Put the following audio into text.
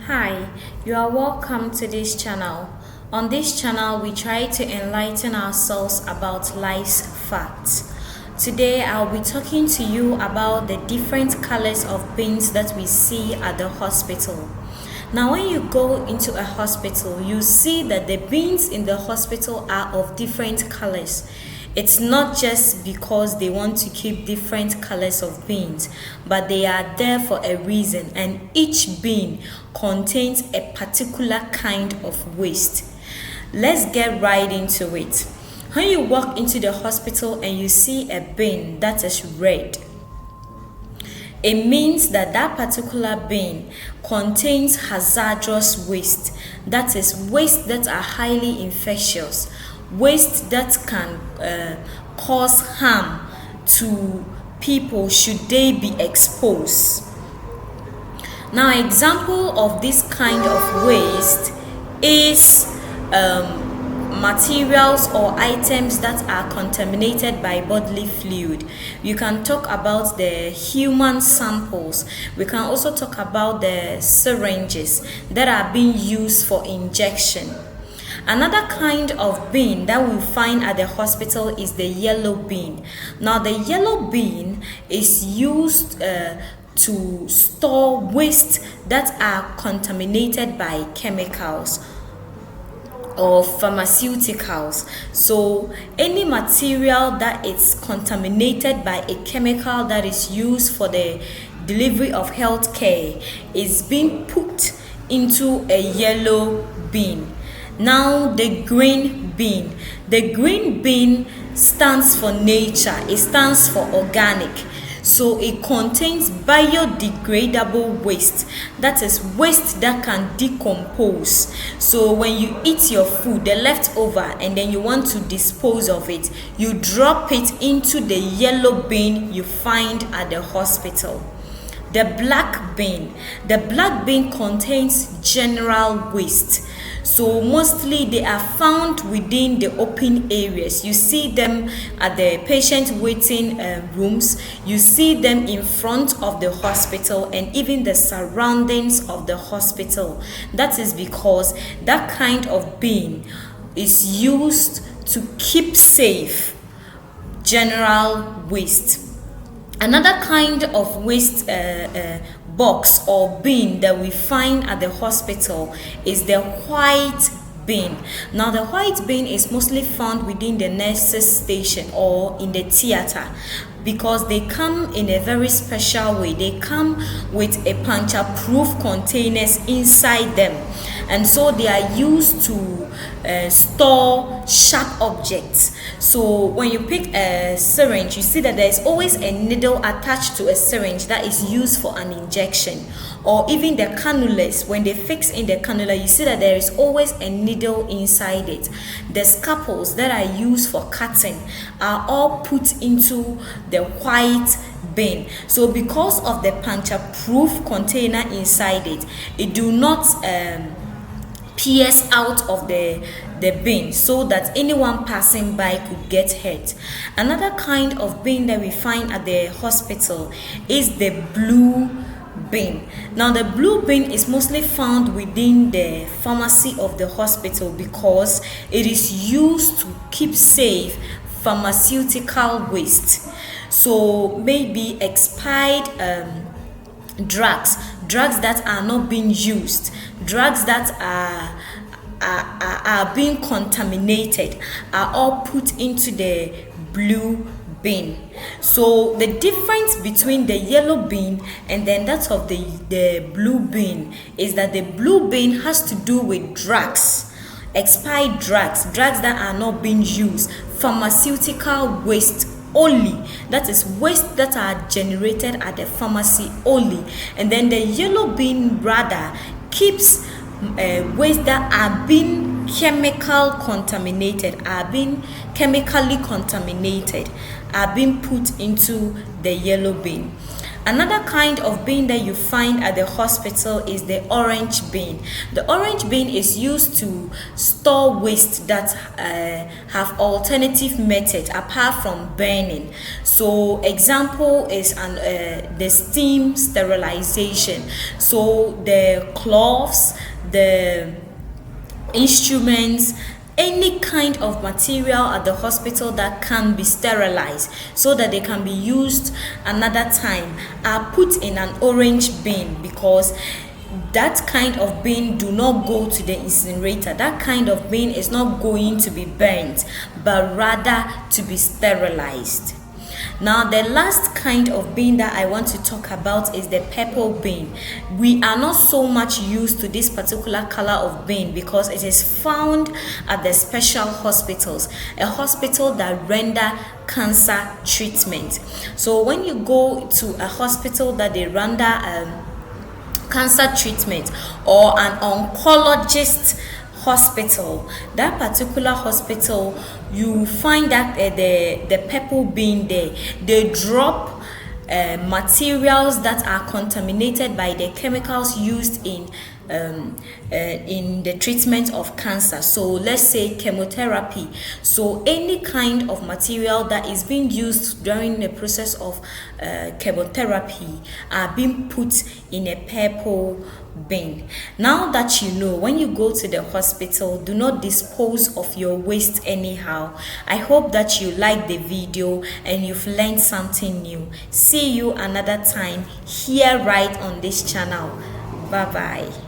Hi, you are welcome to this channel. On this channel, we try to enlighten ourselves about life's facts. Today, I'll be talking to you about the different colors of beans that we see at the hospital. Now, when you go into a hospital, you see that the beans in the hospital are of different colors. It's not just because they want to keep different colors of beans, but they are there for a reason, and each bean contains a particular kind of waste. Let's get right into it. When you walk into the hospital and you see a bin that is red, it means that that particular bin contains hazardous waste, that is waste that are highly infectious, waste that can cause harm to people should they be exposed. Now, example of this kind of waste is materials or items that are contaminated by bodily fluid. You can talk about the human samples. We can also talk about the syringes that are being used for injection. Another kind of bin that we find at the hospital is the yellow bin. Now, the yellow bin is used to store waste that are contaminated by chemicals or pharmaceuticals. So any material that is contaminated by a chemical that is used for the delivery of health care is being put into a yellow bin. Now, the green bin. The green bin stands for nature. It stands for organic. So it contains biodegradable waste. That is waste that can decompose. So when you eat your food, the leftover, and then you want to dispose of it, you drop it into the yellow bin you find at the hospital. The black bin. The black bin contains general waste. So mostly they are found within the open areas. You see them at the patient waiting rooms. You see them in front of the hospital and even the surroundings of the hospital. That is because that kind of bin is used to keep safe general waste. Another kind of waste box or bin that we find at the hospital is the white bin. Now, the white bin is mostly found within the nurses' station or in the theater because they come in a very special way. They come with a puncture-proof containers inside them, and so they are used to store sharp objects. So when you pick a syringe, you see that there is always a needle attached to a syringe that is used for an injection. Or even the cannulas, when they fix in the cannula, you see that there is always a needle inside it. The scalpels that are used for cutting are all put into the white bin. So because of the puncture-proof container inside it, it do not pierce out of the bin so that anyone passing by could get hurt. Another kind of bin that we find at the hospital is the blue bin. Now, the blue bin is mostly found within the pharmacy of the hospital because it is used to keep safe pharmaceutical waste. So maybe expired drugs that are not being used, drugs that are being contaminated are all put into the blue bin. So the difference between the yellow bin and then that of the blue bin is that the blue bin has to do with drugs, expired drugs that are not being used, pharmaceutical waste only, that is waste that are generated at the pharmacy only. And then the yellow bin rather keeps waste that are being chemically contaminated, are being put into the yellow bin. Another kind of bin that you find at the hospital is the orange bin. The orange bin is used to store waste that have alternative methods apart from burning. So example is the steam sterilization. So the cloths, the instruments, any kind of material at the hospital that can be sterilized so that they can be used another time are put in an orange bin, because that kind of bin do not go to the incinerator. That kind of bin is not going to be burnt, but rather to be sterilized. Now, the last kind of bin that I want to talk about is the purple bin. We are not so much used to this particular color of bin because it is found at the special hospitals, a hospital that render cancer treatment. So when you go to a hospital that they render cancer treatment, or an oncologist hospital, that particular hospital, you find that the purple bin there, they drop materials that are contaminated by the chemicals used in the treatment of cancer. So let's say chemotherapy. So any kind of material that is being used during the process of chemotherapy are being put in a purple bin. Now that you know, when you go to the hospital, do not dispose of your waste anyhow. I hope that you like the video and you've learned something new. See you another time here right on this channel. Bye bye.